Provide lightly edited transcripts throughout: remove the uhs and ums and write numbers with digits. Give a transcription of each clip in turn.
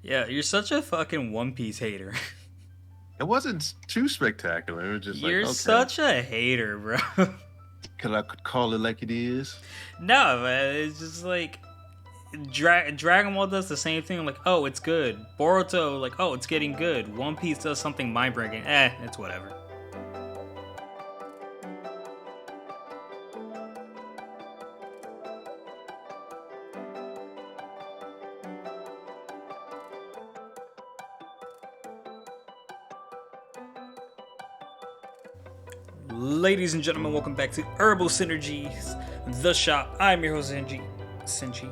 Yeah, you're such a fucking One Piece hater. It wasn't too spectacular. It was just like, You're okay, such a hater, bro. could call it like it is. No, man, it's just like Dragon Ball does the same thing. Like, oh, it's good. Boruto, like, oh, it's getting good. One Piece does something mind breaking. It's whatever. Ladies and gentlemen, welcome back to Herbal Synergies, the shop. I'm your host, Senji. Senji.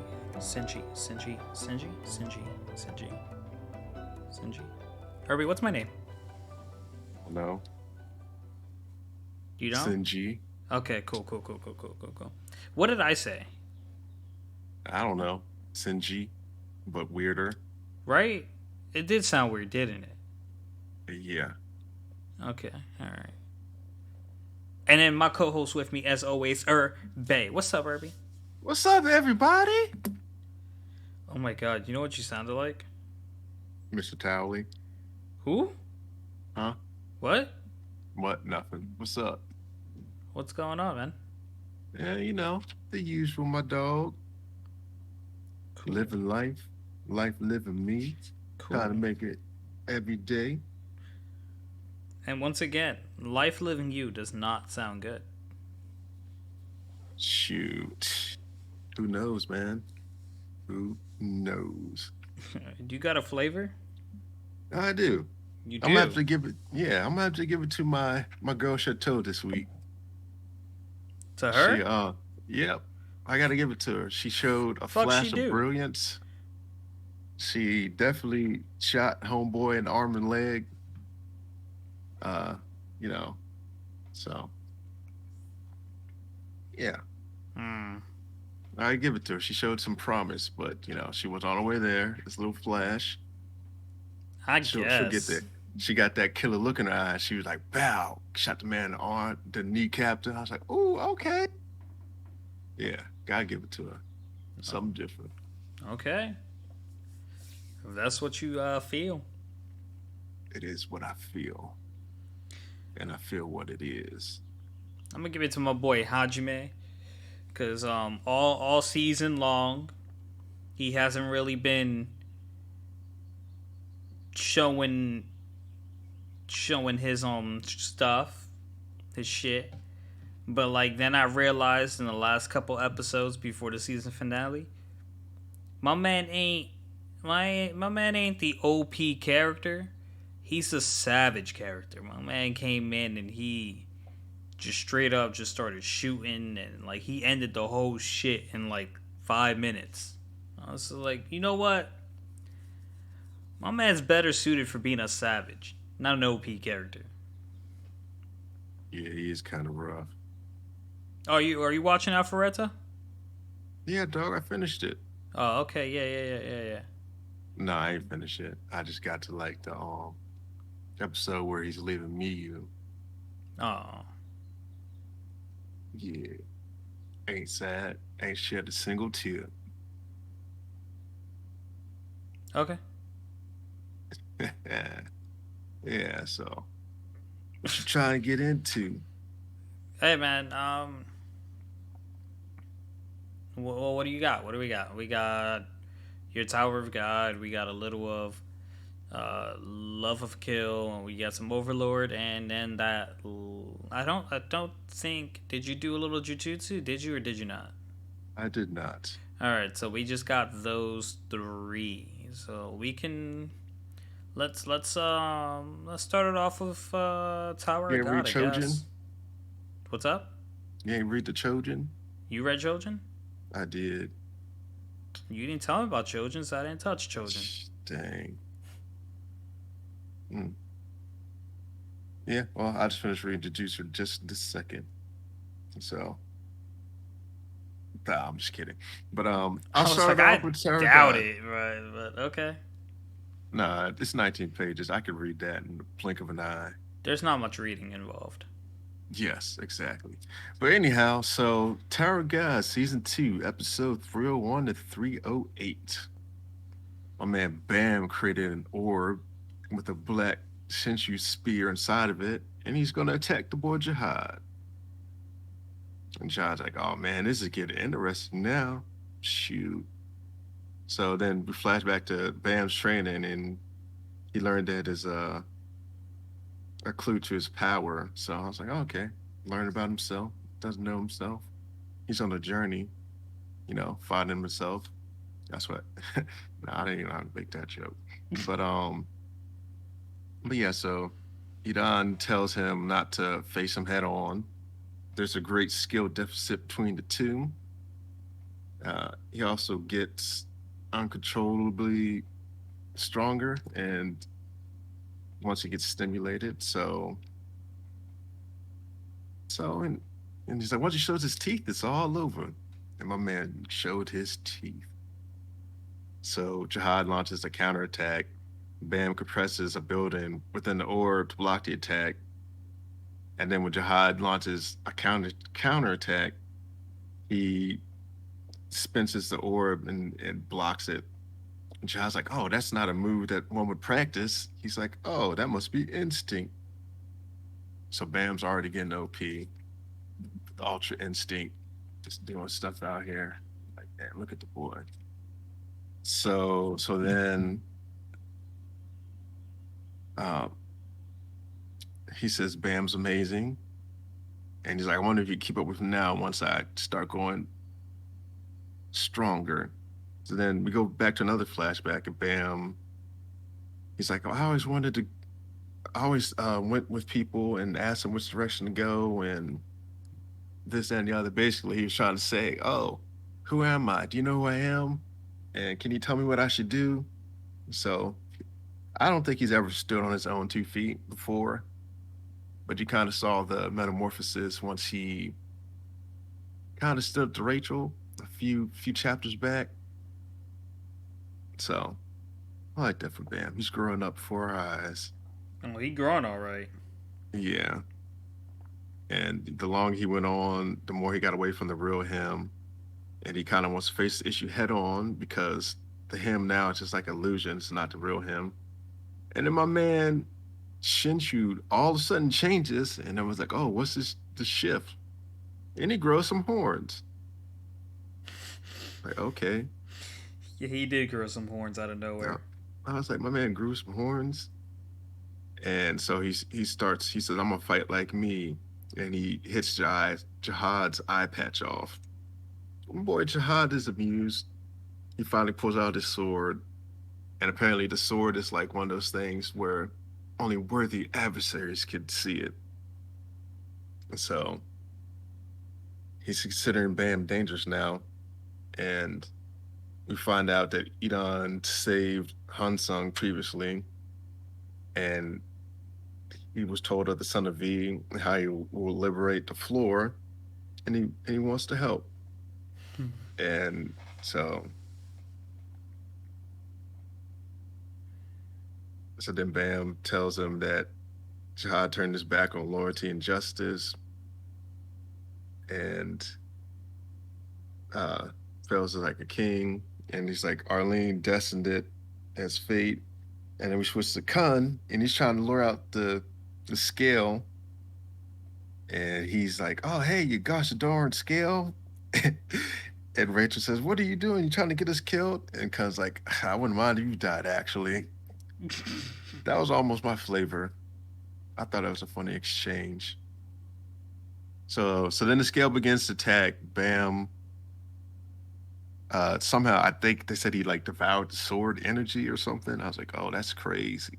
Herbie, what's my name? No, Do you know? Sinji. Okay, cool. What did I say? I don't know, Sinji, but weirder. Right? It did sound weird, didn't it? Yeah. Okay, alright. And then my co-host with me, as always, Bay. What's up, Herbie? What's up, everybody? Oh my god, you know what you sounded like? Mr. Towley. Who? Huh? What? What? Nothing. What's up? What's going on, man? Yeah, the usual, my dog. Cool. Living life, life living me. Trying to Cool. make it every day. And once again, life living you does not sound good. Shoot. Who knows, man? Who knows? Do you got a flavor? I do. You I'm gonna have do. to give it. Yeah, I'm gonna have to give it to my girl Chateau this week. To She her? yep. I gotta give it to her. She showed a Fuck she flash of do. brilliance. She definitely shot homeboy in the arm and leg. Uh, you know, so yeah. Hmm. I give it to her. She showed some promise, but she was on her way there. This little flash. I She'll get guess. there. She got that killer look in her eye. She was like, "Bow!" Shot the man in the arm, the kneecapped her. I was like, "Ooh, okay." Yeah, gotta give it to her. Oh, Something different. okay. If that's what you feel. It is what I feel, and I feel what it is. I'm gonna give it to my boy Hajime. Cause all season long he hasn't really been showing his stuff, his shit. But like then I realized in the last couple episodes before the season finale, my man ain't my man ain't the OP character. He's a savage character. My man came in and he just straight up just started shooting and like he ended the whole shit in like 5 minutes. I was like, you know what? My man's better suited for being a savage, not an OP character. Yeah, he is kind of rough. Are you watching Alpharetta? Yeah, dog, I finished it. Oh, okay, yeah. No, I ain't finished it. I just got to like the episode where he's leaving me. Oh, Yeah, ain't sad. Ain't shed a single tear. okay. Yeah, so what you trying to get into? Hey man, what do you got? What do we got? We got your Tower of God. We got a little of Love of Kill, and we got some Overlord, and then that I don't think, did you do a little Jujutsu? Did you or did you not? I did not. All right, so we just got those three. So we can let's start it off with Tower You of ain't read God, I guess. Chojin? What's up? You ain't read the Chojin? You read Chojin? I did. You didn't tell me about Chojin, so I didn't touch Chojin. Dang. Mm. Yeah, well, I just finished reading Jujutsu just this second. So, nah, I'm just kidding. But I'll I was like, start off I with Sarah doubt God. it, but okay. Nah, it's 19 pages. I could read that in the blink of an eye. There's not much reading involved. Yes, exactly. But anyhow, so Tower of God, season 2, episode 301 to 308. My man Bam created an orb with a black Shinshu spear inside of it, and he's gonna attack the boy Jihad. And Jihad's like, "Oh man, this is getting interesting now." Shoot. So then we flash back to Bam's training, and he learned that is a clue to his power. So I was like, oh, okay, learn about himself, doesn't know himself. He's on a journey, finding himself. That's what. No, I didn't even know how to make that joke. But um, but yeah. So Idan tells him not to face him head on. There's a great skill deficit between the two. He also gets uncontrollably stronger, and once he gets stimulated, and he's like, once he shows his teeth, it's all over. And my man showed his teeth. So Jihad launches a counterattack. Bam compresses a building within the orb to block the attack. And then when Jihad launches a counterattack, he spins the orb and blocks it. And Jihad's like, oh, that's not a move that one would practice. He's like, oh, that must be instinct. So Bam's already getting OP. The Ultra Instinct, just doing stuff out here. Like, man, look at the boy. So then uh, he says Bam's amazing, and he's like, I wonder if you keep up with him now once I start going stronger. So then we go back to another flashback, and Bam, he's like, oh, I always went with people and asked them which direction to go, and this that, and the other. Basically, he was trying to say, oh, who am I? Do you know who I am? And can you tell me what I should do? So I don't think he's ever stood on his own 2 feet before, but you kind of saw the metamorphosis once he kind of stood up to Rachel a few chapters back. So I like that for Bam. He's growing up before our eyes. Oh, he growing all right. Yeah. And the longer he went on, the more he got away from the real him. And he kind of wants to face the issue head on because the him now is just like illusion. It's not the real him. And then my man Shinshu all of a sudden changes, and I was like, "Oh, what's this? The shift?" And he grows some horns. Like, okay, Yeah, he did grow some horns out of now nowhere. I was like, my man grew some horns, and so he starts. He says, "I'm gonna fight like me," and he hits Jihad's eye patch off. Boy, Jihad is amused. He finally pulls out his sword, and apparently the sword is like one of those things where only worthy adversaries could see it. And so he's considering Bam dangerous now, and we find out that Idan saved Hansung previously, and he was told of the Son of V how he will liberate the floor, and he wants to help. And so then Bam tells him that Jihad turned his back on loyalty and justice, and uh, fails as like a king. And he's like, Arlene destined it as fate. And then we switch to Khan, and he's trying to lure out the scale. And he's like, oh, hey, you gosh darn scale. And Rachel says, what are you doing? You trying to get us killed? And Khan's like, I wouldn't mind if you died, actually. That was almost my flavor. I thought it was a funny exchange. So then the scale begins to attack. Bam. Somehow I think they said he like devoured the sword energy or something. I was like, oh, that's crazy.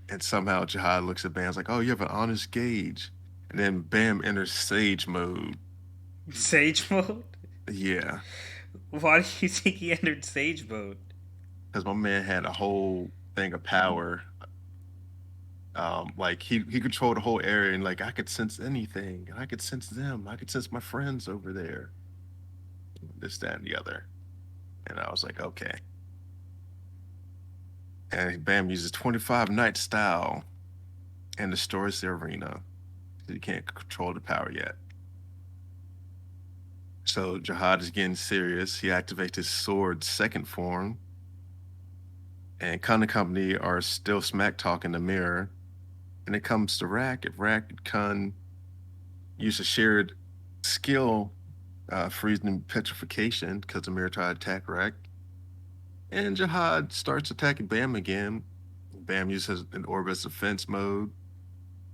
And somehow Jihad looks at Bam's like, oh, you have an honest gauge. And then Bam enters sage mode. Sage mode? Yeah, Why do you think he entered sage mode? because my man had a whole thing of power. Like he controlled the whole area, and like I could sense anything, and I could sense them. I could sense my friends over there. This, that, and the other. And I was like, okay. And Bam uses 25 night style and destroys the arena. You can't control the power yet. So Jihad is getting serious. He activates his sword's second form, and Khan and company are still smack talking the mirror. And it comes to Rack. If Rack and Khan use a shared skill, freezing petrification, because the mirror tried to attack Rack, and Jihad starts attacking Bam again. Bam uses an orb as defense mode.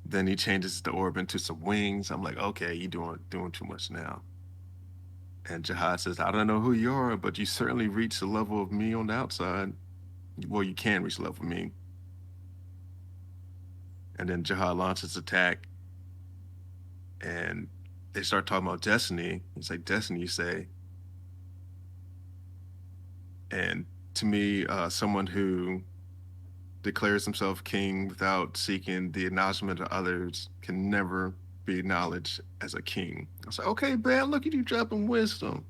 Then he changes the orb into some wings. I'm like, okay, you doing too much now. And Jihad says, I don't know who you are, but you certainly reach the level of me on the outside. Well, you can reach the level of me. And then Jihad launches attack, and they start talking about destiny. It's like, destiny, you say. And to me, someone who declares himself king without seeking the acknowledgement of others can never be acknowledged as a king. I was like, okay, Bam, look at you dropping wisdom.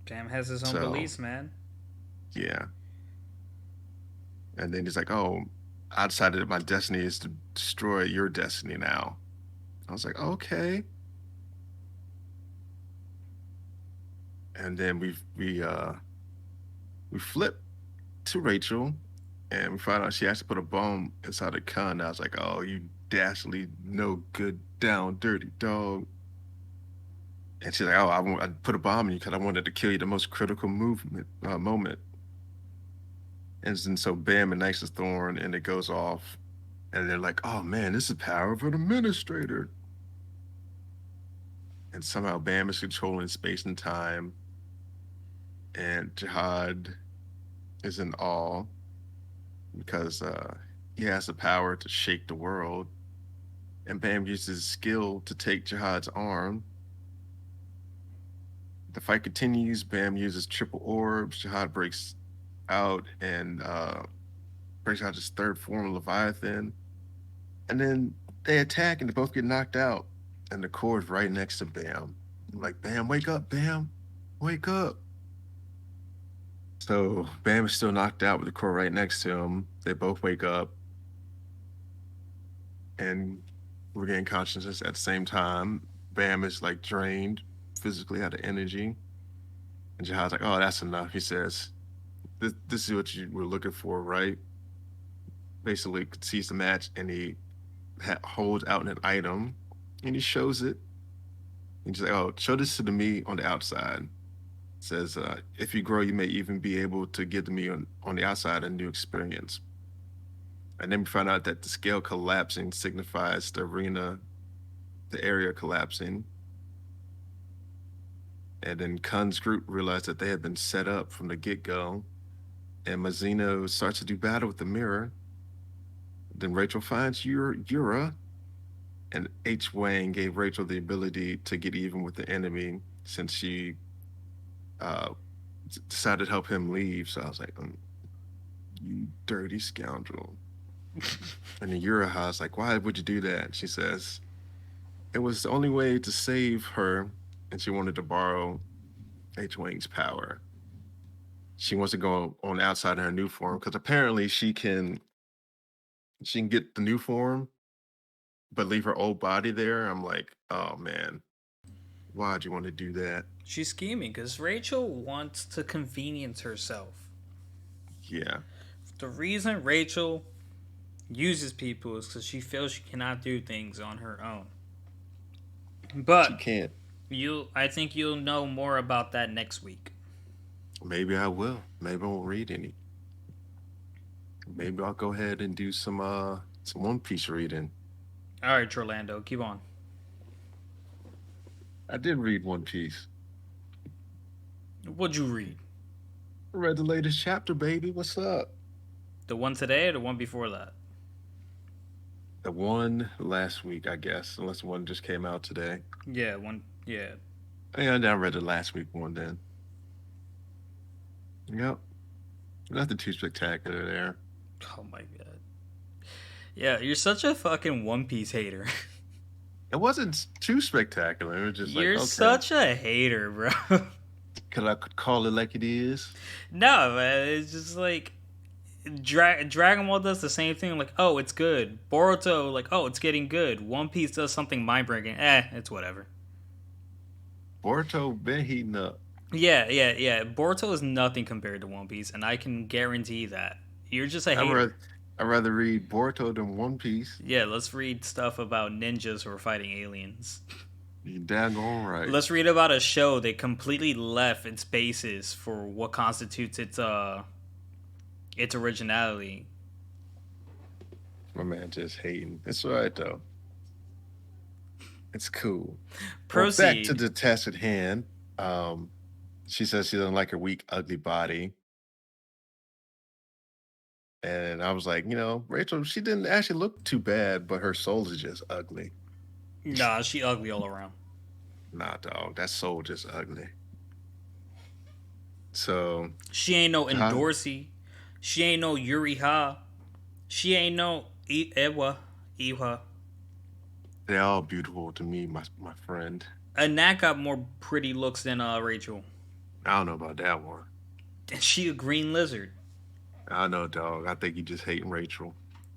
Bam has his own So, beliefs, man. yeah. And then he's like, oh, I decided that my destiny is to destroy your destiny now. I was like, okay. And then we flip to Rachel, and we find out she actually put a bomb inside her con. I was like, oh, you dastardly, no good, down, dirty dog. And she's like, oh, I put a bomb in you because I wanted to kill you the most critical moment. And then so Bam ignites the thorn, and it goes off. And they're like, oh man, this is the power of an administrator. And somehow Bam is controlling space and time. And Jihad is in awe because he has the power to shake the world. And Bam uses his skill to take Jihad's arm. The fight continues. Bam uses triple orbs. Jihad breaks out and breaks out his third form, Leviathan. And then they attack and they both get knocked out. And the core's right next to Bam. I'm like, Bam, wake up, Bam. Wake up. So Bam is still knocked out with the core right next to him. They both wake up and regain consciousness at the same time. Bam is like drained physically out of energy. And Jihad's like, oh, that's enough. He says, this is what you were looking for, right? Basically sees the match and he holds out an item and he shows it. And he's like, oh, show this to the me on the outside. Says, if you grow, you may even be able to give to me on the outside a new experience. And then we find out that the scale collapsing signifies the arena, the area collapsing. And then Khan's group realized that they had been set up from the get go. And Mazino starts to do battle with the mirror. Then Rachel finds Yura, and H. Wang gave Rachel the ability to get even with the enemy since she uh, decided to help him leave. So I was like, you dirty scoundrel. And then Yura is like, why would you do that? She says, it was the only way to save her, and she wanted to borrow H. Wang's power. She wants to go on the outside in her new form because apparently she can get the new form but leave her old body there. I'm like, oh man, why'd you want to do that? She's scheming because Rachel wants to convenience herself. Yeah, The reason Rachel uses people is because she feels she cannot do things on her own. she But can't. I think you'll know more about that next week. Maybe I will. Maybe I won't read any. Maybe I'll go ahead and do some One Piece reading. All right, Orlando, keep on. I did read One Piece. What'd you read? I read the latest chapter, baby. What's up? The one today or the one before that? The one last week, I guess, unless one just came out today. Yeah, one. Yeah. And I read the last week one then. Yep. Nothing too spectacular there. Oh my god. Yeah, you're such a fucking One Piece hater. It wasn't too spectacular. It was just like, You're okay, such a hater, bro. could call it like it is. No, man, it's just like Dragon Ball does the same thing. Like, oh, it's good. Boruto, like, oh, it's getting good. One Piece does something mind breaking. It's whatever. Boruto been heating up. Yeah, yeah, yeah. Boruto is nothing compared to One Piece, and I can guarantee that. You're just a I rather hater. I rather read Boruto than One Piece. Yeah, let's read stuff about ninjas who are fighting aliens. You daggone right. Let's read about a show that completely left its basis for what constitutes its originality. My man just hating. It's all right though. It's cool. Well, back to Proceed. the task at hand. Um, she says she doesn't like her weak, ugly body. And I was like, Rachel, she didn't actually look too bad, but her soul is just ugly. Nah, she ugly all around. Nah, dog, that soul just ugly. So, She ain't no Jihad, Endorsey. She ain't no Yuri Ha. She ain't no Ewa. Iwa. they're all beautiful to me, my friend. And Nat got more pretty looks than Rachel. I don't know about that one. And she a green lizard. I know, dog. I think you just hating Rachel.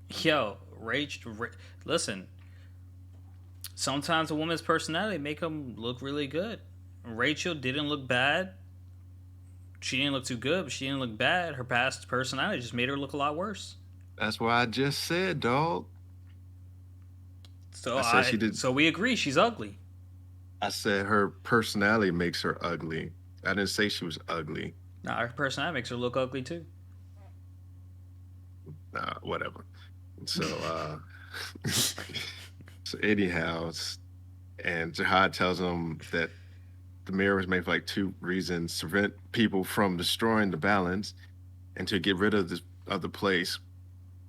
Yo, listen. Sometimes a woman's personality make them look really good. Rachel didn't look bad. She didn't look too good, but she didn't look bad. Her past personality just made her look a lot worse. That's why I just said, dog. So I said she I did. so we agree she's ugly. I said her personality makes her ugly. I didn't say she was ugly. Now her personality makes her look ugly too. Nah, whatever. So, so anyhow, and Jihad tells him that the mirror was made for like two reasons: to prevent people from destroying the balance, and to get rid of the place.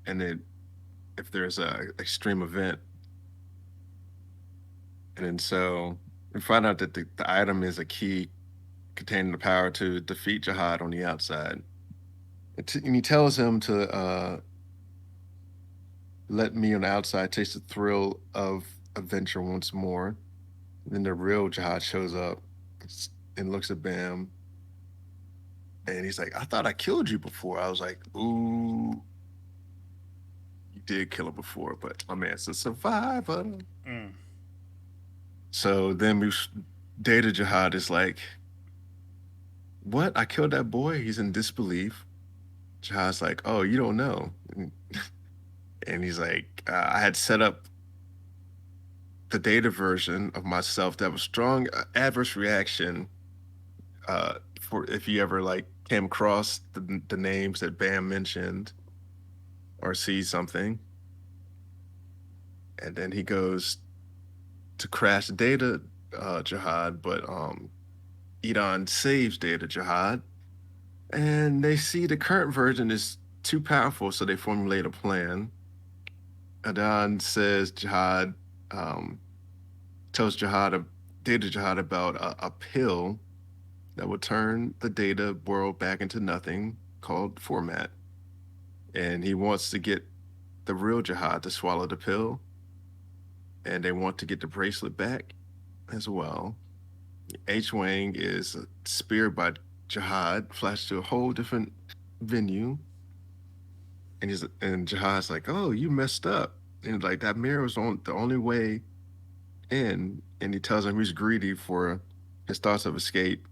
And then if there's a extreme event, and then so we find out that the item is a key containing the power to defeat Jihad on the outside. And he tells him to let me on the outside taste the thrill of adventure once more. And then the real Jihad shows up and looks at Bam, and he's like, "I thought I killed you before." I was like, "Ooh, you did kill him before, but my man's a survivor." Mm. So then Data Jihad is like, "What? I killed that boy?" He's in disbelief. Jihad's like, "Oh, you don't know." And he's like, "I had set up the data version of myself that was strong adverse reaction for if you ever like came across the names that Bam mentioned or see something." And then he goes to crash Data Jihad, but Edon saves Data Jihad, and they see the current version is too powerful, so they formulate a plan. Adon says Jihad um, tells Data Jihad about a pill that will turn the data world back into nothing called format. And he wants to get the real Jihad to swallow the pill, and they want to get the bracelet back as well. H Wang is speared by Jihad, flashed to a whole different venue, and Jihad's like, "Oh, you messed up," and like that mirror was on the only way in, and he tells him he's greedy for his thoughts of escape,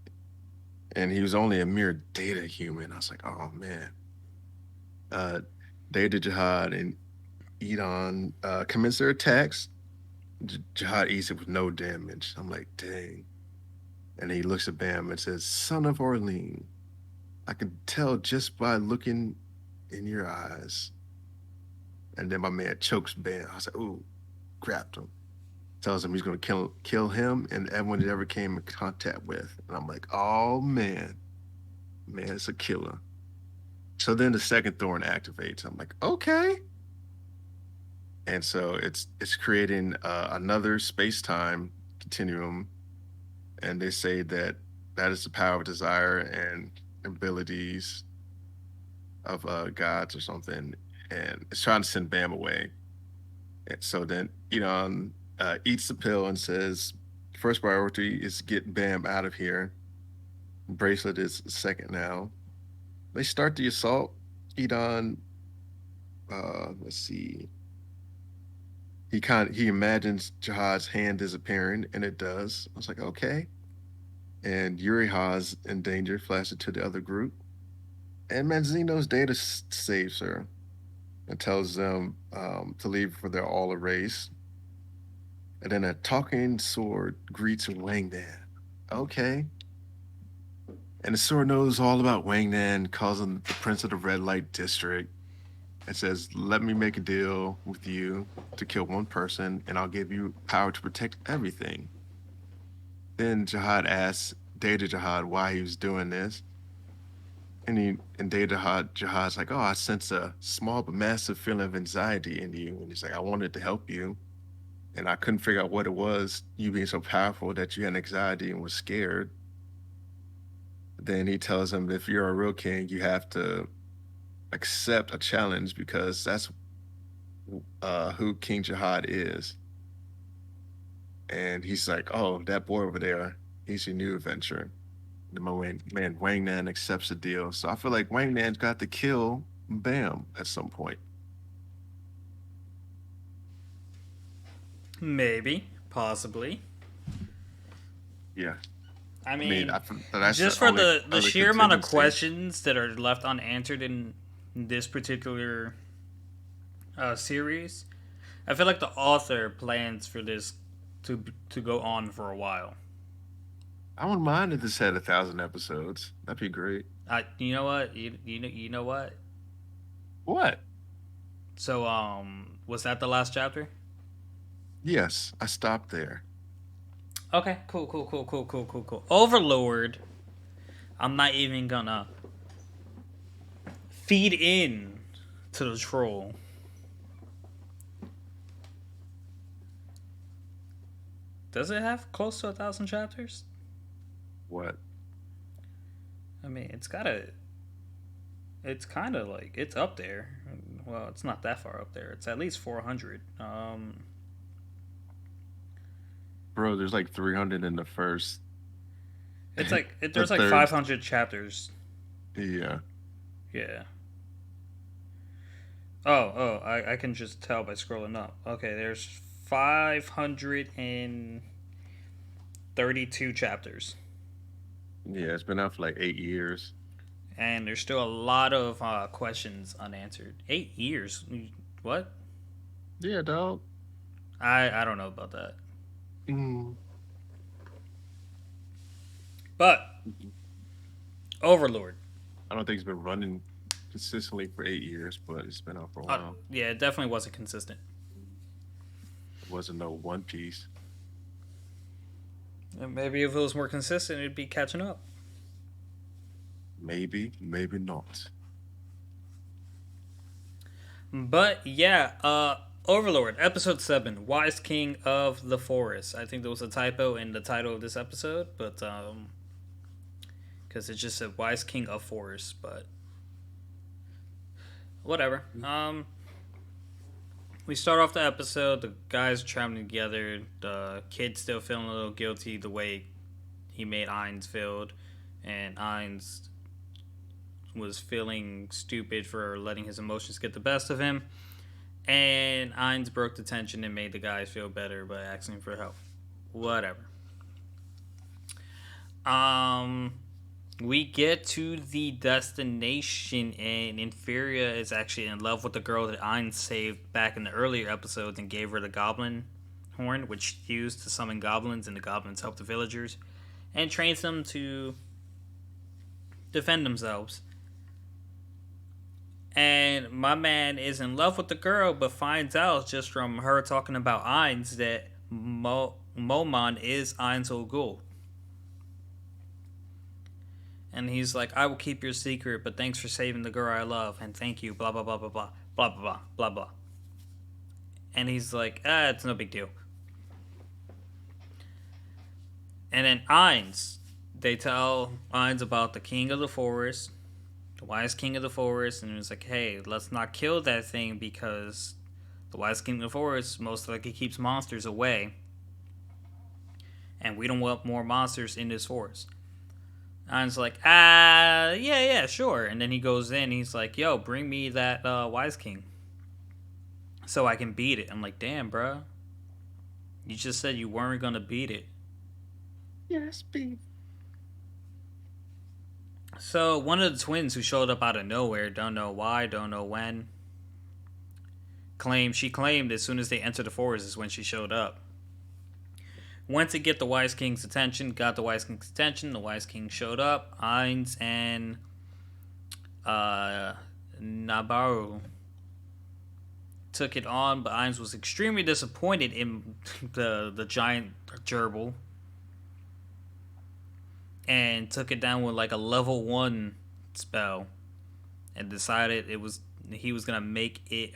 and he was only a mere data human. I was like, "Oh man." Uh, Data Jihad and Edon commence their attacks. Jihad eats it with no damage. I'm like, dang. And he looks at Bam and says, "Son of Orlean, I can tell just by looking in your eyes." And then my man chokes Bam. I was like, "Ooh," grabbed him. Tells him he's going to kill him and everyone he ever came in contact with. And I'm like, "Oh man, it's a killer." So then the second thorn activates. I'm like, "Okay." And so it's creating another space time continuum, and they say that that is the power of desire and abilities of gods or something, and it's trying to send Bam away. And so then Elon eats the pill and says, first priority is get Bam out of here. Bracelet is second now. They start the assault. Edon, let's see, he imagines Jihad's hand disappearing, and it does. I was like, okay. and Yuriha's in danger, flashes to the other group. And Manzino's data saves her and tells them to leave for their all erase. And then a talking sword greets Wang Nan. Okay. And the sword knows all about Wang Nan, calls him the Prince of the Red Light District, and says, "Let me make a deal with you to kill one person, and I'll give you power to protect everything." Then Jihad asks Data Jihad why he was doing this. And Jihad's like, "Oh, I sense a small but massive feeling of anxiety in you." And he's like, "I wanted to help you, and I couldn't figure out what it was, you being so powerful that you had anxiety and was scared." Then he tells him, if you're a real king, you have to accept a challenge because that's who King Jihad is. And he's like, "Oh, that boy over there, he's your new adventure." The man Wang Nan accepts the deal. So I feel like Wang Nan's got to kill Bam at some point. Maybe, possibly. Yeah. I I mean, mean, that's the just for only the other sheer amount of contingency. questions that are left unanswered in this particular series, I feel like the author plans for this to go on for a while. I wouldn't mind if this had 1,000 episodes. That'd be great. You know what? You know what? What? So was that the last chapter? Yes, I stopped there. Okay, cool. Overlord. I'm not even gonna feed in to the troll. Does it have close to 1,000 chapters? What? I mean, it's gotta. It's kind of like it's up there. Well, it's not that far up there. It's at least 400. Bro, there's like 300 in the first, It's like the there's like third. 500 chapters. Yeah. Yeah. Oh, I can just tell by scrolling up. Okay, there's 532 chapters, Yeah, it's been out for like 8 years. and there's still a lot of questions unanswered. 8 years? What? Yeah, dog. I don't know about that. Mm. But Overlord. I don't think it's been running consistently for 8 years, but it's been out for a while. Yeah, it definitely wasn't consistent. It wasn't no One Piece. And maybe if it was more consistent, it'd be catching up. Maybe, maybe not. But yeah, Overlord, episode 7, Wise King of the Forest. I think there was a typo in the title of this episode, but because it just said Wise King of Forest, but whatever. We start off the episode. The guys are traveling together. The kid's still feeling a little guilty the way he made Ainz feel, and Ainz was feeling stupid for letting his emotions get the best of him. And Ainz broke the tension and made the guys feel better by asking for help. Whatever. Um, we get to the destination, and Inferior is actually in love with the girl that Ainz saved back in the earlier episodes and gave her the goblin horn, which she used to summon goblins, and the goblins help the villagers and trains them to defend themselves. And my man is in love with the girl, but finds out just from her talking about Ainz that Momon is Ainz Ul Ghul. And he's like, "I will keep your secret, but thanks for saving the girl I love, and thank you, blah, blah, blah, blah, blah, blah, blah, blah, blah, blah." And he's like, it's no big deal. And then Ainz, they tell Ainz about the king of the forest, the wise king of the forest, and he's like, "Hey, let's not kill that thing because the wise king of the forest most likely keeps monsters away, and we don't want more monsters in this forest." And it's like, yeah, sure. And then he goes in. He's like, "Yo, bring me that Wise King, so I can beat it." I'm like, "Damn, bro, you just said you weren't gonna beat it." Yes, beef. So one of the twins who showed up out of nowhere, don't know why, don't know when, claimed as soon as they entered the forest is when she showed up. Went to get the Wise King's attention, got the Wise King's attention. The Wise King showed up. Ainz and uh, Nabaru took it on, but Ainz was extremely disappointed in the giant gerbil and took it down with like a level 1 spell and decided he was gonna make it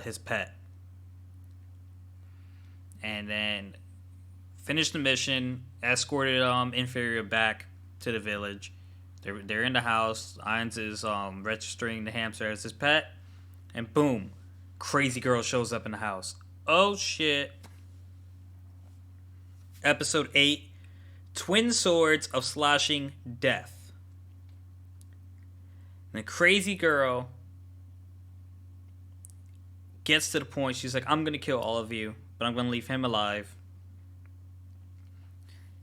his pet, and then finished the mission, escorted Inferior back to the village. They're in the house. Ainz is registering the hamster as his pet, and boom, crazy girl shows up in the house. Oh shit! Episode 8: Twin Swords of Slashing Death. And the crazy girl gets to the point. She's like, "I'm gonna kill all of you, but I'm gonna leave him alive."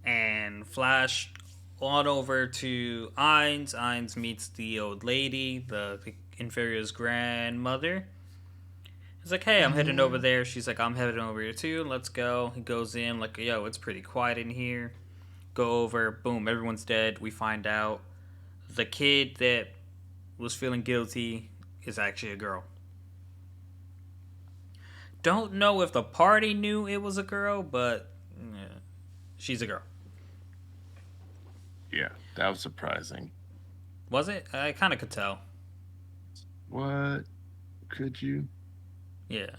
And flash on over to Ainz. Ainz meets the old lady, the Inferior's grandmother. He's like, "Hey, I'm heading over Yeah. there." She's like, "I'm heading over here too. Let's go." He goes in, like, "Yo, it's pretty quiet in here." Go over, boom, everyone's dead. We find out the kid that was feeling guilty is actually a girl. Don't know if the party knew it was a girl, but yeah, she's a girl. Yeah, that was surprising. Was it? I kind of could tell. What could you? Yeah.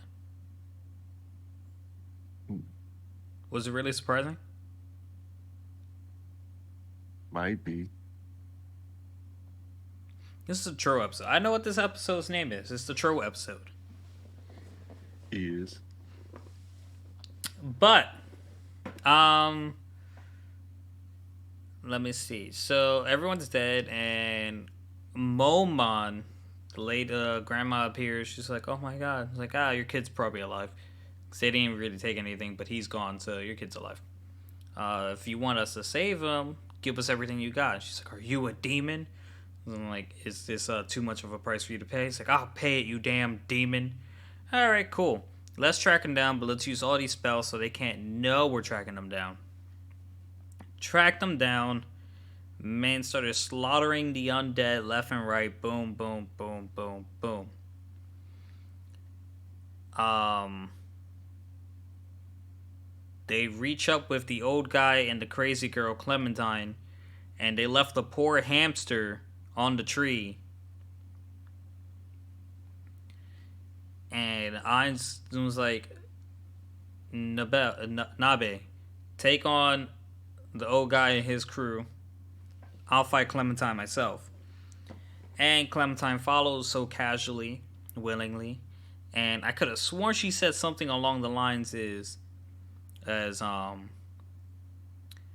Hmm, Was it really surprising? might be. This is a Tro episode. I know what this episode's name is. It's the Tro episode. Is. But, um, let me see. So everyone's dead, and Momon, the late grandma, appears. She's like, "Oh my god!" It's like, your kid's probably alive. 'Cause they didn't really take anything, but he's gone, so your kid's alive. If you want us to save him, give us everything you got." She's like, "Are you a demon?" I'm like, "Is this too much of a price for you to pay?" It's like, "I'll pay it, you damn demon." All right, cool. Let's track him down, but let's use all these spells so they can't know we're tracking them down. Track them down. Man started slaughtering the undead left and right. Boom, boom, boom, boom, boom. Um, they reach up with the old guy and the crazy girl Clementine, and they left the poor hamster on the tree. And Ainz was like, Nabe, take on the old guy and his crew. I'll fight Clementine myself." And Clementine follows so casually, willingly. And I could have sworn she said something along the lines as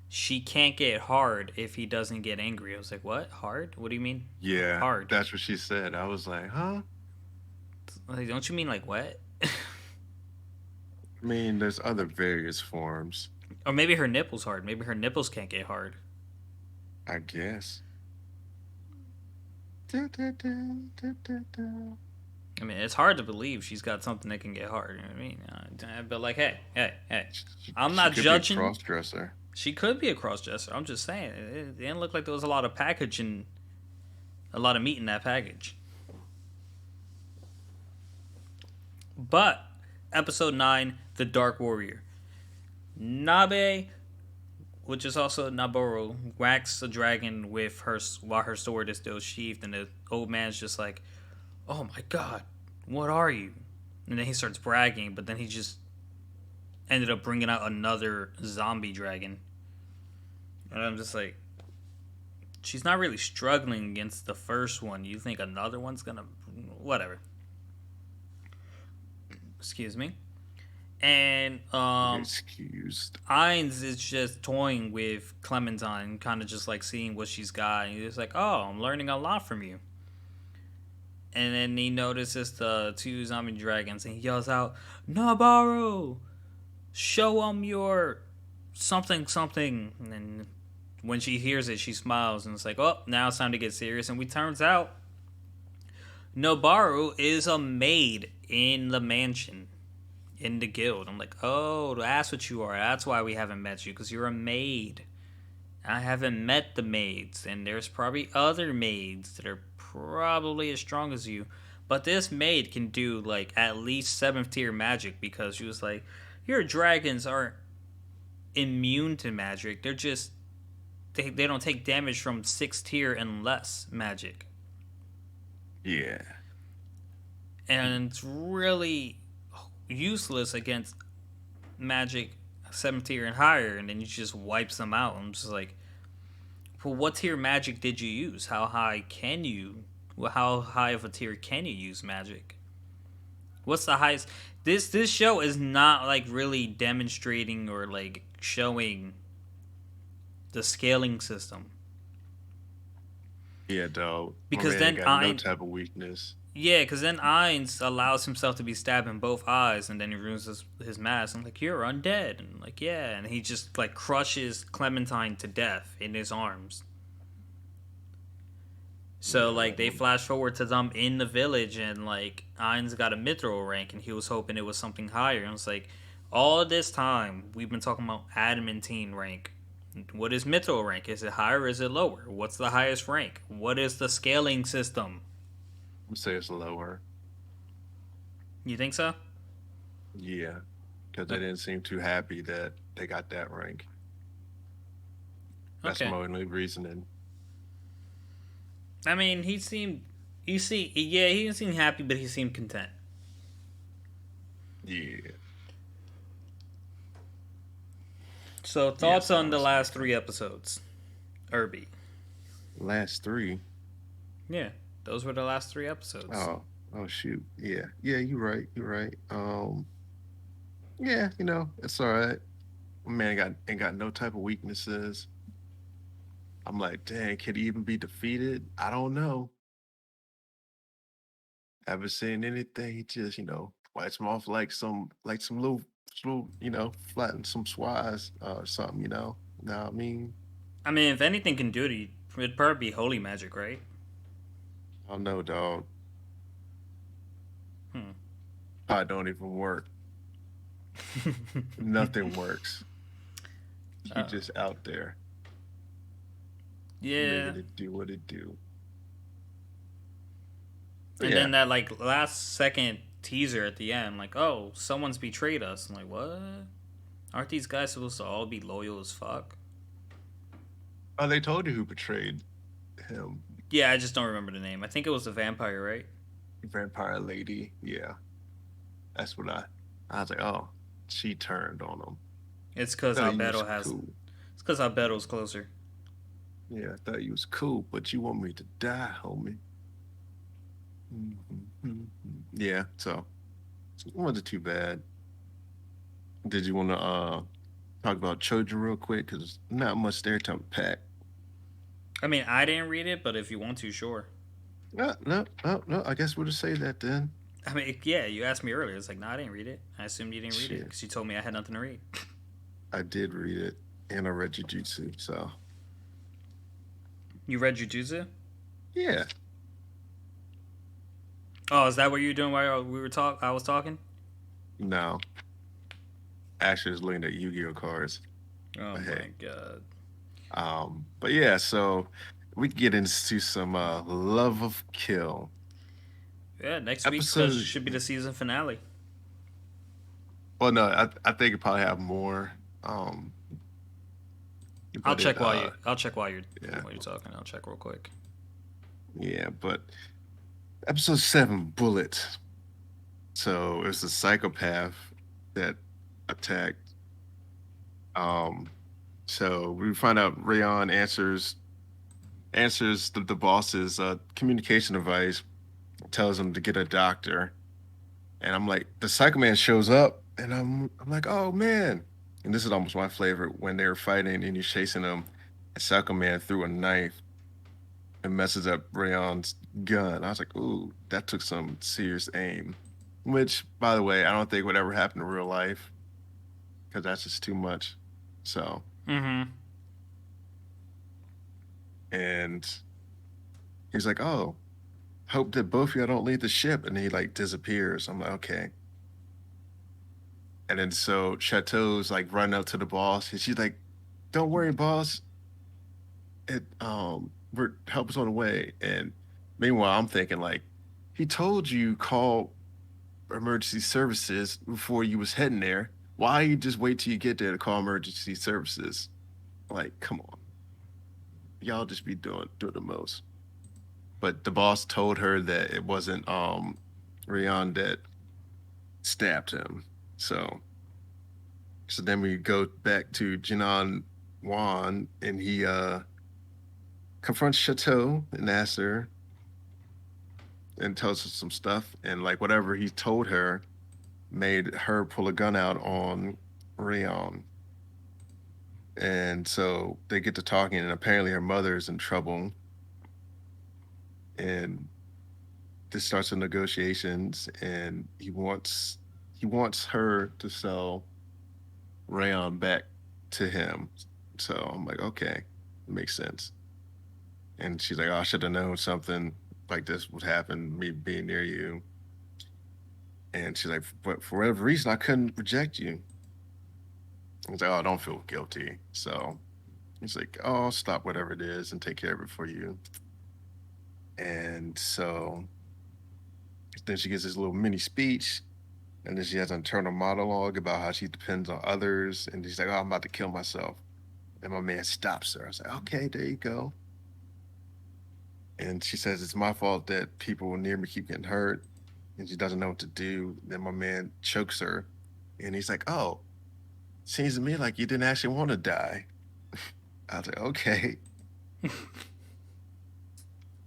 she can't get hard if he doesn't get angry. I was like, "What? Hard? What do you mean? Yeah, Hard? that's what she said. I was like, huh? Like, don't you mean like wet?" I mean, there's other various forms, Or maybe her nipples hard. Maybe her nipples can't get hard. I guess. Da, da, da, da, da, da. I mean, it's hard to believe she's got something that can get hard. You know what I mean? But like, hey, I'm She not could be a judging. cross dresser. She could be a cross dresser. I'm just saying, it didn't look like there was a lot of package and a lot of meat in that package. But episode 9, The Dark Warrior. Nabe, which is also Naboro, whacks a dragon with her while her sword is still sheathed, and the old man's just like, "Oh my god, what are you?" And then he starts bragging, but then he just ended up bringing out another zombie dragon. And I'm just like, she's not really struggling against the first one. You think another one's gonna, whatever. Excuse me. And Excused. Ainz is just toying with Clementine, kind of just like seeing what she's got. And he's like, "Oh, I'm learning a lot from you." And then he notices the two zombie dragons, and he yells out, "Nabaru, show them your something something." And then when she hears it, she smiles and it's like, oh, now it's time to get serious. And we turns out Nobaru is a maid in the mansion, in the guild. I'm like, oh, that's what you are. That's why we haven't met you, because you're a maid. I haven't met the maids, and there's probably other maids that are probably as strong as you. But this maid can do like at least 7th tier magic, because she was like, your dragons aren't immune to magic. They're just they don't take damage from 6th tier and less magic. Yeah. And it's really useless against magic 7th tier and higher, and then you just wipes them out. I'm just like, well, what tier magic did you use? How high can you? Well, how high of a tier can you use magic? What's the highest? This show is not like really demonstrating or like showing the scaling system, Yeah, dog. My because man ain't then got no I type of weakness. yeah, because then Ainz allows himself to be stabbed in both eyes, and then he ruins his mask. I'm like, you're undead, and I'm like, yeah, and he just like crushes Clementine to death in his arms. So Yeah, like they flash forward to them in the village, and like Ainz got a mithril rank, and he was hoping it was something higher. And it's like, all this time we've been talking about adamantine rank. What is mithril rank? Is it higher or is it lower? What's the highest rank? What is the scaling system? I'm say it's lower. You think so? Yeah, because they didn't seem too happy that they got that rank. That's Okay. my only reasoning. I mean, yeah, he didn't seem happy, but he seemed content. Yeah. So, Yeah, thoughts so on the that's last okay. 3 episodes, Irby? Last three. Yeah, those were the last 3 episodes. Oh, oh shoot. Yeah. Yeah, you're right. You're right. Yeah, it's all right. Man ain't got no type of weaknesses. I'm like, dang, could he even be defeated? I don't know. Haven't seen anything. He just, wipes him off like some little, flatten some swaz or something, Know what I mean? I mean, if anything can do it, it'd probably be holy magic, right? I don't know, dog. Hmm. I don't even work. Nothing works. He uh, just out there yeah. making it do what it do. But And yeah, then that like last second teaser at the end, like, oh, someone's betrayed us. I'm like, what? Aren't these guys supposed to all be loyal as fuck? oh, they told you who betrayed him, Yeah, I just don't remember the name. I think it was the vampire, right? vampire lady. Yeah, that's what I was like, oh, she turned on him. It's because Thought you was Albedo has. cool. It's because Albedo's closer. Yeah, I thought you was cool, but you want me to die, homie. Yeah, so it wasn't too bad. Did you want to talk about Choja real quick? Because not much there to unpack. I mean, I didn't read it, but if you want to, sure. No, no, no, no. I guess we'll just say that then. I mean, yeah, you asked me earlier. It's like, no, I didn't read it. I assumed you didn't read it Shit, because you told me I had nothing to read. I did read it and I read Jujutsu. So You read Jujutsu? yeah, Oh, is that what you were doing while we were talk? I was talking. no, actually, I was looking at Yu-Gi-Oh cards. Oh But my hey, god. but yeah, so we get into some Love of Kill Yeah, next week episode. should be the season finale. Well, no, I think it probably have more. Um, but it I'll check yeah, while you're talking. I'll check real quick. yeah, but episode 7, Bullet. So it's a psychopath that attacked. Um, so we find out Rayon answers the boss's communication device, tells him to get a doctor, and I'm like, the Psycho Man shows up, and I'm like, oh man, and this is almost my favorite when they're fighting and he's chasing him, and Psycho Man threw a knife and messes up Rayon's gun. I was like, ooh, that took some serious aim. Which, by the way, I don't think would ever happen in real life because that's just too much. So Mm-hmm. And he's like, "Oh, hope that both of y'all don't leave the ship." And he like disappears. I'm like, okay. And then so Chateau's like running up to the boss, and she's like, "Don't worry, boss. It we're help is on the way." And meanwhile, I'm thinking like, he told you call emergency services before you was heading there. Why you just wait till you get there to call emergency services? Like, come on, y'all just be doing the most. But the boss told her that it wasn't Rion that stabbed him. So then we go back to Jinan Wan, and he confronts Chateau and asks her and tells her some stuff, and like whatever he told her made her pull a gun out on Rion. And so they get to talking, and apparently her mother is in trouble, and this starts the negotiations, and he wants her to sell Rayon back to him. So I'm like, okay, makes sense. And she's like, oh, I should have known something like this would happen, me being near you. And she's like, but for whatever reason, I couldn't reject you. He's like, oh, don't feel guilty. So he's like, oh, I'll stop whatever it is and take care of it for you. And so then she gives this little mini speech, and then she has an internal monologue about how she depends on others. And she's like, oh, I'm about to kill myself. And my man stops her. I was like, okay, there you go. And she says, it's my fault that people near me keep getting hurt. And she doesn't know what to do. Then my man chokes her. And he's like, oh, seems to me like you didn't actually want to die. I was like, okay.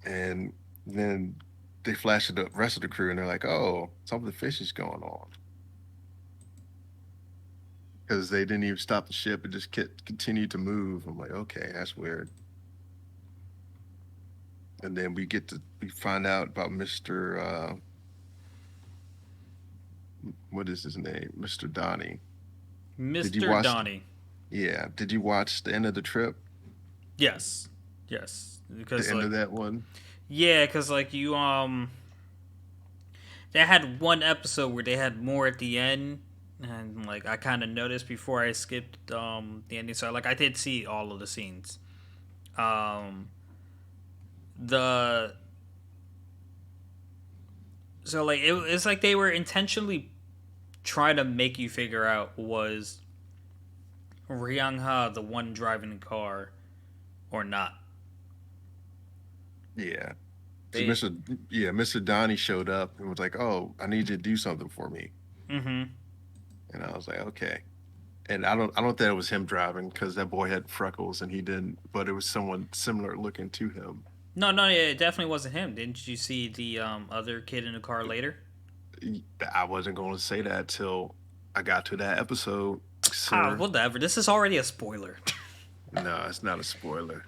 And then they flash to the rest of the crew, and they're like, oh, some of the fish is going on. Because they didn't even stop the ship. It just continued to move. I'm like, okay, that's weird. And then we find out about Mr. What is his name? Mr. Donnie. Did you Mr. watch? Donnie. Yeah. Did you watch the end of the trip? Yes. Yes. The Because end like of that one? yeah, because like you they had one episode where they had more at the end, and like I kind of noticed before I skipped the ending. So like I did see all of the scenes. Um the so like it's like they were intentionally trying to make you figure out, was Ryang Ha the one driving the car or not. Yeah. So They Mr. Donnie showed up and was like, "Oh, I need you to do something for me." mm-hmm. And I was like, "Okay." And I don't think it was him driving because that boy had freckles and he didn't, but it was someone similar looking to him. No, yeah, it definitely wasn't him. Didn't you see the other kid in the car later? I wasn't going to say that till I got to that episode, Ah, sir. whatever. This is already a spoiler. No, it's not a spoiler.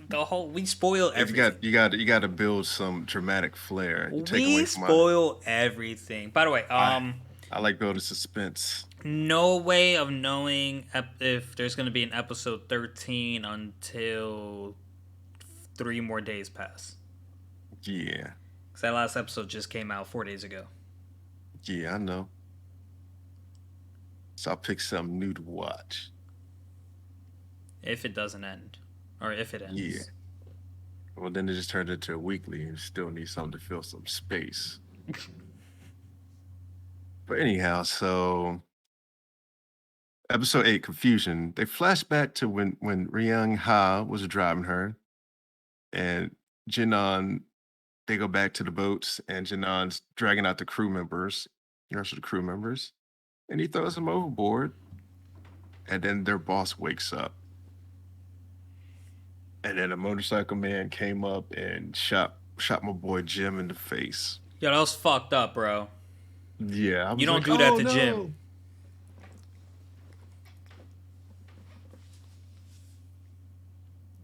The whole we spoil If you got everything. you got you got to build some dramatic flair. You take away We from my spoil everything. By the way, I I like building suspense. no way of knowing if there's going to be an episode 13 until 3 more days pass. Yeah, Because that last episode just came out 4 days ago. yeah, I know. So I'll pick something new to watch. If it doesn't end, or if it Yeah. ends. Well, then it just turned into a weekly and still need something to fill some space. But anyhow, so episode 8, Confusion. They flash back to when Ryung Ha was driving her, and Jinan, they go back to the boats, and Jinan's dragging out the crew members, the rest of the crew members, and he throws them overboard, and then their boss wakes up. And then a motorcycle man came up and shot my boy Jim in the face. Yo, that was fucked up, bro. Yeah, I You was don't like, do that oh to Jim. no.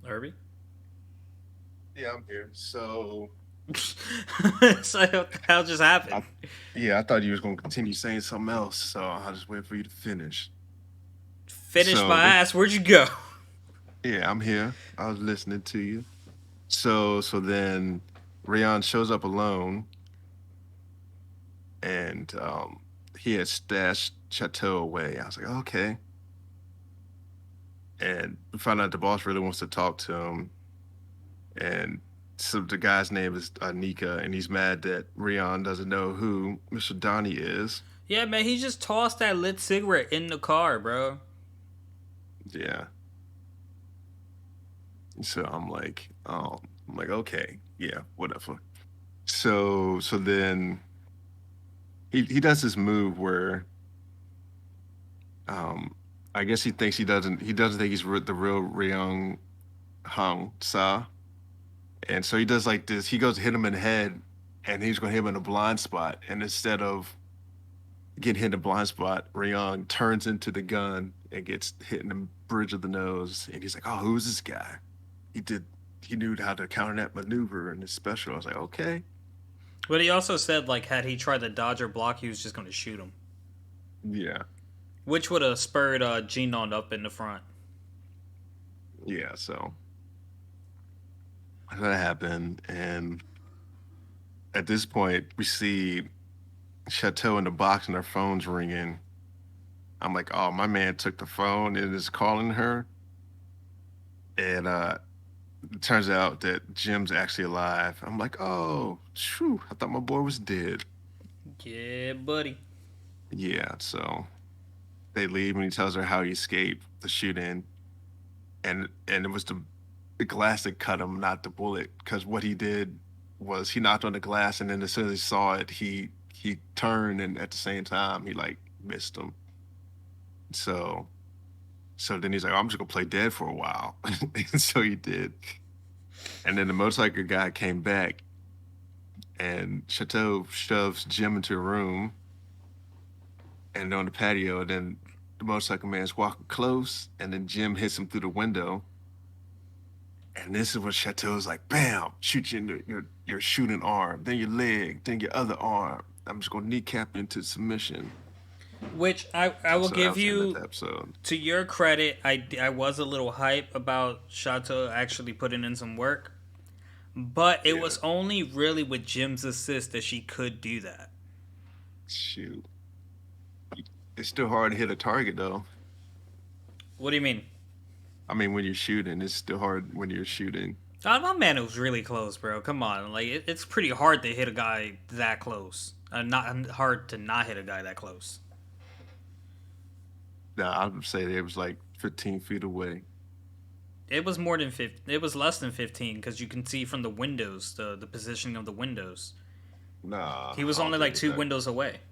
Herbie? Yeah, I'm here. So So what the hell just happened? I yeah, I thought you was gonna continue saying something else, so I'll just wait for you to finish. Finish So my they ass. Where'd you go? Yeah, I'm here. I was listening to you. So then Rayon shows up alone, and he had stashed Chateau away. I was like, okay. And we found out the boss really wants to talk to him. And so the guy's name is Nika, and he's mad that Rion doesn't know who Mr. Donnie is. Yeah, man, he just tossed that lit cigarette in the car, bro. Yeah. So I'm like, okay, yeah, whatever. So then he does this move where um I guess he doesn't think he's the real Ryung Hung Sa. And so he does like this. He goes to hit him in the head, and he's gonna hit him in a blind spot. And instead of getting hit in the blind spot, Ryung turns into the gun and gets hit in the bridge of the nose. And he's like, "Oh, who's this guy? He did. He knew how to counter that maneuver in his special." I was like, "Okay, But he also said, like, had he tried to dodge or block, he was just going to shoot him. yeah, Which would have spurred Genon up in the front. yeah." So that happened, and at this point, we see Chateau in the box, and their phone's ringing. I'm like, "Oh, my man took the phone and is calling her." And it turns out that Jim's actually alive. I'm like, oh, shoo, I thought my boy was dead. Yeah, buddy. Yeah, so they leave and he tells her how he escaped the shooting. And it was the glass that cut him, not the bullet. Because what he did was he knocked on the glass and then as soon as he saw it, he turned and at the same time he like missed him. So so then he's like, oh, I'm just gonna play dead for a while. And so he did. And then the motorcycle guy came back and Chateau shoves Jim into a room and on the patio. And then the motorcycle man's walking close, and then Jim hits him through the window. And this is when Chateau's like, bam, shoot you in your shooting arm, then your leg, then your other arm. I'm just gonna kneecap you into submission. Which I will So that give was the end of the you, episode. to your credit, I was a little hype about Shato actually putting in some work. But it Yeah, was only really with Jim's assist that she could do that. shoot. It's still hard to hit a target though. What do you mean? I mean, when you're shooting, it's still hard when you're shooting. My man, it was really close, bro. Come on, like it's pretty hard to hit a guy that close. Not hard to not hit a guy that close. Nah, I would say it was like 15 feet away. It was more than 15. It was less than 15 because you can see from the windows, the positioning of the windows. Nah, He was I don't only think like it's two that. windows away.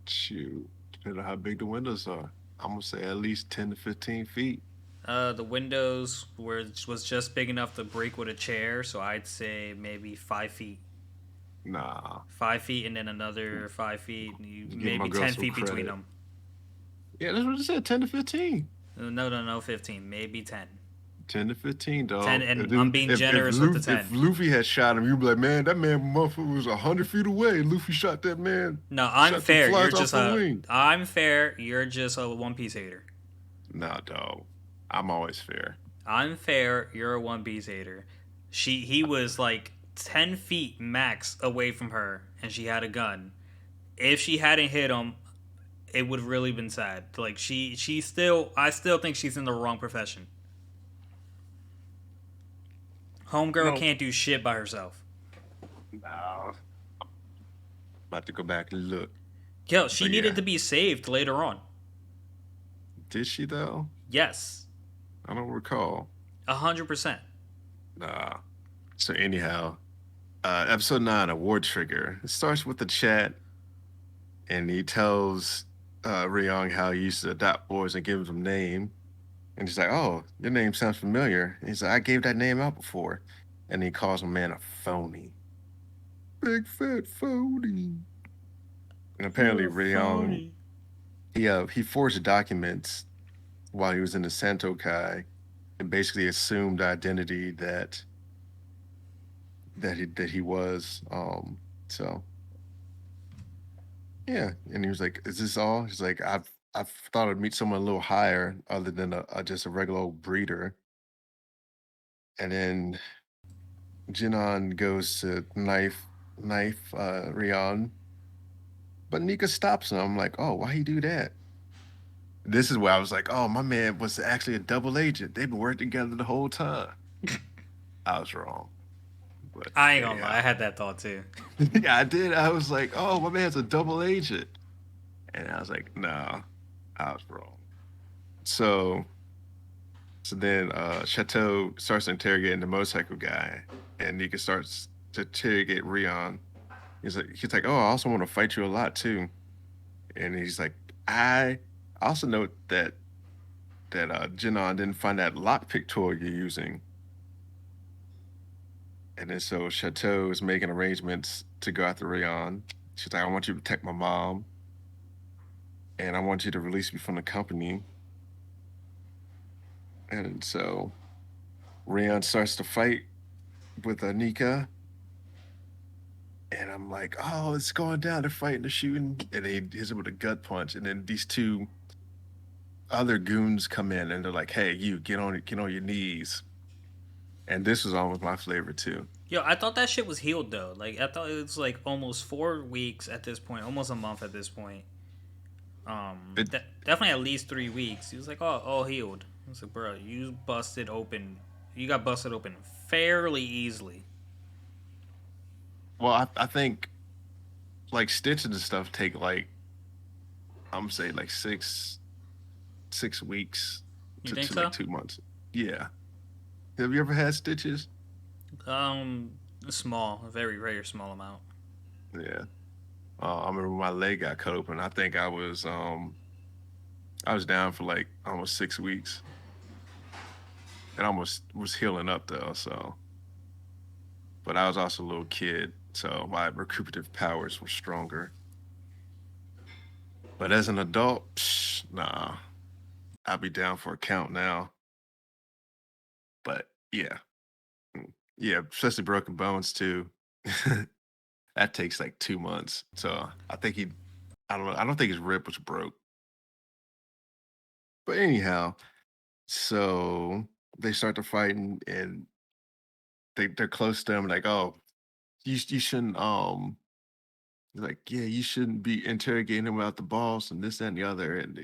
Shoot, depending on how big the windows are. I'm gonna say at least 10 to 15 feet. The windows was just big enough to break with a chair, so I'd say maybe 5 feet. Nah, 5 feet and then another 5 feet. you give my Maybe girl 10 some feet between credit. them. Yeah, that's what I said. 10 to 15. No, no, no, 15. Maybe 10. 10 to 15, 10, dog. and I'm being generous with the If 10. Luffy had shot him, you'd be like, man, that man motherfucker was 100 feet away. Luffy shot that man, No, I'm shot them fair. You're flies off just the a. wing. I'm fair. You're just a One Piece hater. Nah, dog. I'm always fair. I'm fair. You're a One Piece hater. He was like 10 feet max away from her, and she had a gun. If she hadn't hit him, it would have really been sad. Like she still, I still think she's in the wrong profession. Homegirl No, can't do shit by herself. nah. About to go back and look. Yo, she But needed yeah, to be saved later on. did she though? Yes, I don't recall. 100%. Nah. So anyhow, episode 9, Award Trigger. It starts with the chat, and he tells Ryong how he used to adopt boys and give them name. And he's like, "Oh, your name sounds familiar." And he's like, "I gave that name out before." And he calls a man a phony, big fat phony. And apparently, You're Ryong phony. he forged documents while he was in the Santokai and basically assumed the identity that he was. So yeah, and he was like, "Is this all?" He's like, I thought I'd meet someone a little higher other than just a regular old breeder. And then Jinan goes to knife Rion, but Nika stops him. I'm like, oh, why he do that? This is where I was like, oh, my man was actually a double agent. They've been working together the whole time. I was wrong, but I ain't gonna lie, I anyhow, had that thought too. yeah, I did. I was like, oh, my man's a double agent, and I was like, no, I was wrong. So So then Chateau starts interrogating the motorcycle guy, and Nika starts to interrogate Rion. He's like, oh, I also want to fight you a lot too. And he's like, I also note that Jinon didn't find that lockpick tool you're using. And then so Chateau is making arrangements to go after Rion. She's like, I want you to protect my mom, and I want you to release me from the company. And so Rion starts to fight with Nika, and I'm like, oh, it's going down. They're fighting, they're shooting. And he hits him with a gut punch. And then these two other goons come in and they're like, hey, you get on your knees. And this was almost my flavor too. Yo, I thought that shit was healed though. Like I thought it was like almost 4 weeks at this point, almost a month at this point. It Definitely at least 3 weeks. He was like, oh, all healed. I was like, bro, you busted open. You got busted open fairly easily. well, I think like stitches and stuff take like I'm gonna say like 6 weeks You think to so? like 2 months. Yeah. Have you ever had stitches? Small, a very very small amount. Yeah. I remember my leg got cut open. I was down for like almost 6 weeks. It almost was healing up though, so but I was also a little kid, so my recuperative powers were stronger. But as an adult, nah, I'll be down for a count now. But yeah, yeah, especially broken bones too. That takes like 2 months. So I don't know. I don't think his rib was broke. But anyhow, so they start to fighting, and they're close to him. Like, oh, you shouldn't like, yeah, you shouldn't be interrogating him about the boss and this that, and the other. And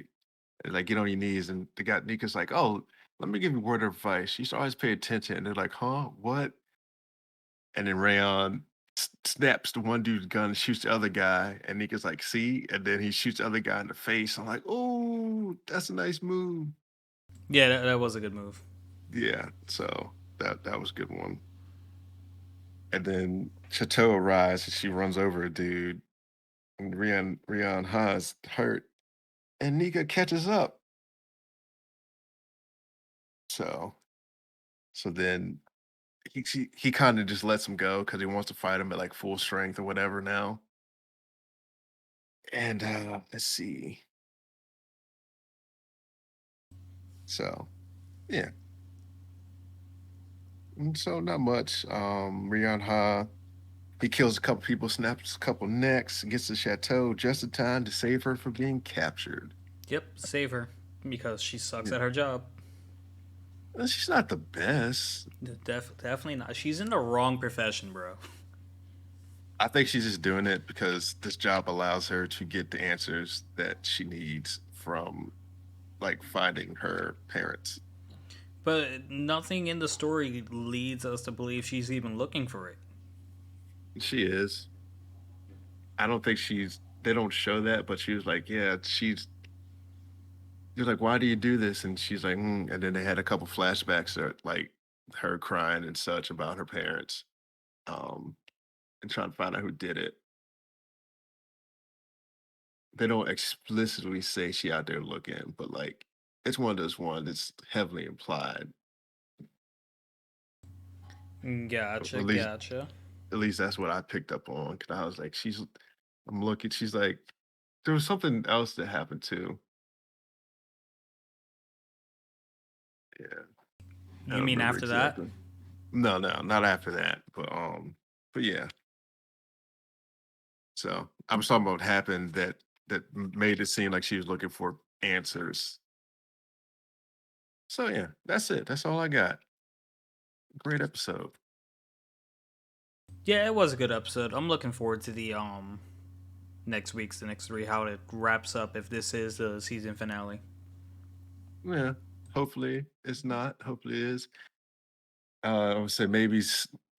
like, get on your knees. And the guy Nika's like, oh, let me give you a word of advice. You should always pay attention. And they're like, huh, what? And then Rayon snaps the one dude's gun and shoots the other guy. And Nika's like, see? And then he shoots the other guy in the face. I'm like, oh, that's a nice move. Yeah, that was a good move. Yeah. So that was a good one. And then Chateau arrives and she runs over a dude. And Rian Ha's hurt. And Nika catches up. So then he kind of just lets him go because he wants to fight him at like full strength or whatever now. And let's see. So yeah, and so not much. Rian Ha, he kills a couple people, snaps a couple necks, gets the chateau just in time to save her from being captured. Yep, save her because she sucks Yeah. at her job. She's not the best. Definitely not. She's in the wrong profession, bro. I think she's just doing it because this job allows her to get the answers that she needs from like finding her parents. But nothing in the story leads us to believe she's even looking for it. She is. I don't think they don't show that, but she was like, yeah, he's like, why do you do this? And she's like, and then they had a couple flashbacks that like her crying and such about her parents, um, and trying to find out who did it. They don't explicitly say she out there looking, but like it's one of those ones that's heavily implied. Gotcha, At least gotcha. that's what I picked up on. Cause I was like, I'm looking, she's like, there was something else that happened too. Yeah, I You don't mean remember after that? exactly. No, no, not after that. But yeah. So I was talking about what happened that made it seem like she was looking for answers. So yeah, that's it. That's all I got. Great episode. Yeah, it was a good episode. I'm looking forward to the the next three, how it wraps up if this is the season finale. Yeah. Hopefully it's not. Hopefully it is. I would say maybe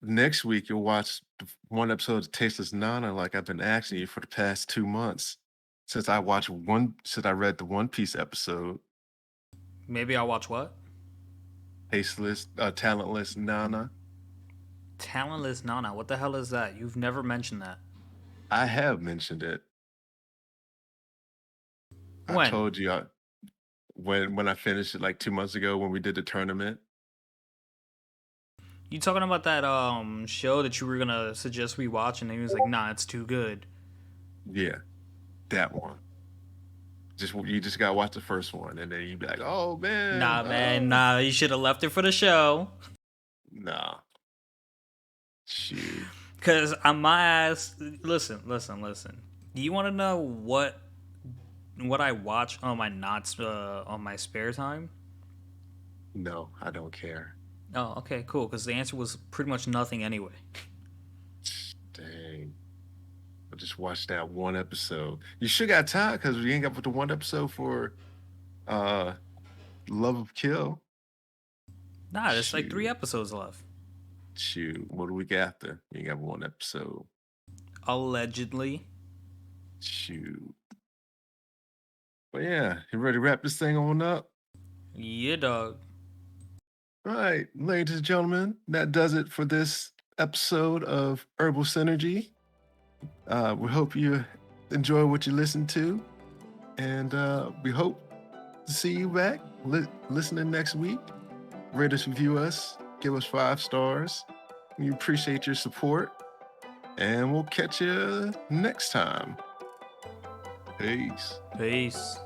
next week you'll watch one episode of Tasteless Nana, like I've been asking you for the past 2 months since I read the One Piece episode. Maybe I'll watch what? Tasteless, talentless Nana. Talentless Nana. What the hell is that? You've never mentioned that. I have mentioned it. I When? told you when I finished it like 2 months ago when we did the tournament. You talking about that show that you were gonna suggest we watch, and he was like, "Nah, it's too good." Yeah, that one. You just gotta watch the first one, and then you be like, "Oh man, Nah, man, nah. You should have left it for the show. nah, shoot, Cause on my ass, listen. Do you want to know what I watch on my not on my spare time? no, I don't care." Oh, okay, cool. Because the answer was pretty much nothing anyway. Dang, I just watched that one episode. You should got time because we ain't got but the one episode for uh Love of Kill. Nah, there's like three Shoot, episodes left. shoot, what the week after? You ain't got one episode. Allegedly. Shoot, but yeah, you ready to wrap this thing on up? Yeah, dog. All right, ladies and gentlemen, that does it for this episode of Herbal Synergy. We hope you enjoy what you listen to, and we hope to see you back listening next week. Rate us, review us, give us 5 stars. We appreciate your support, and we'll catch you next time. Peace. Peace.